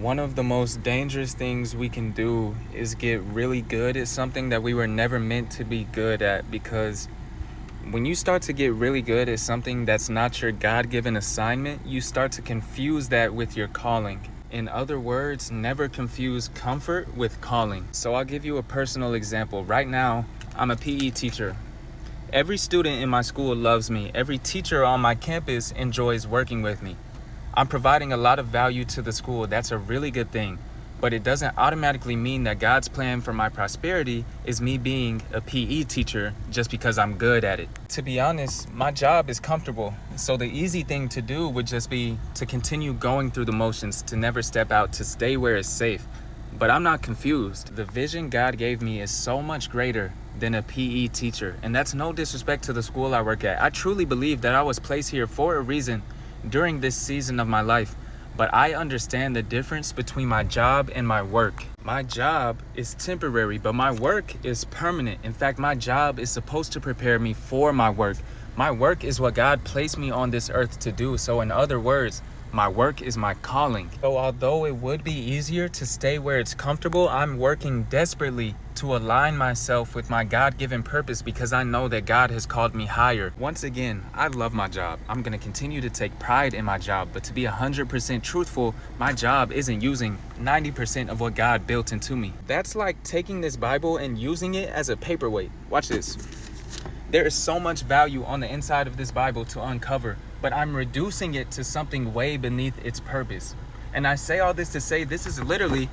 One of the most dangerous things we can do is get really good at something that we were never meant to be good at, because when you start to get really good at something that's not your God-given assignment, you start to confuse that with your calling. In other words, never confuse comfort with calling. So I'll give you a personal example. Right now, I'm a PE teacher. Every student in my school loves me. Every teacher on my campus enjoys working with me. I'm providing a lot of value to the school. That's a really good thing. But it doesn't automatically mean that God's plan for my prosperity is me being a PE teacher just because I'm good at it. To be honest, my job is comfortable. So the easy thing to do would just be to continue going through the motions, to never step out, to stay where it's safe. But I'm not confused. The vision God gave me is so much greater than a PE teacher. And that's no disrespect to the school I work at. I truly believe that I was placed here for a reason during this season of my life. But I understand the difference between my job and my work. My job is temporary, but my work is permanent. In fact, my job is supposed to prepare me for my work. My work is what God placed me on this earth to do. So in other words, my work is my calling. So although it would be easier to stay where it's comfortable, I'm working desperately to align myself with my God-given purpose, because I know that God has called me higher. Once again, I love my job. I'm gonna continue to take pride in my job, but to be 100% truthful, my job isn't using 90% of what God built into me. That's like taking this Bible and using it as a paperweight. Watch this. There is so much value on the inside of this Bible to uncover, but I'm reducing it to something way beneath its purpose. And I say all this to say this is literally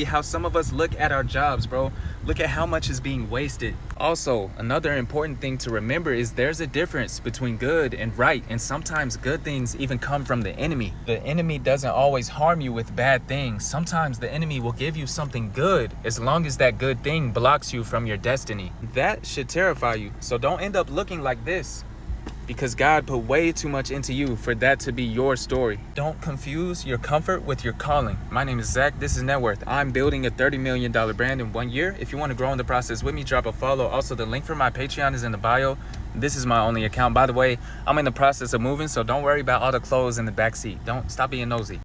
how some of us look at our jobs, bro. Look at how much is being wasted. Also, another important thing to remember is there's a difference between good and right, and sometimes good things even come from the enemy. The enemy doesn't always harm you with bad things. Sometimes the enemy will give you something good as long as that good thing blocks you from your destiny. That should terrify you. So don't end up looking like this, because God put way too much into you for that to be your story. Don't confuse your comfort with your calling. My name is Zach. This is Net Worth. I'm building a $30 million brand in 1 year. If you want to grow in the process with me, drop a follow. Also, the link for my Patreon is in the bio. This is my only account. By the way, I'm in the process of moving, so don't worry about all the clothes in the back seat. Don't stop being nosy.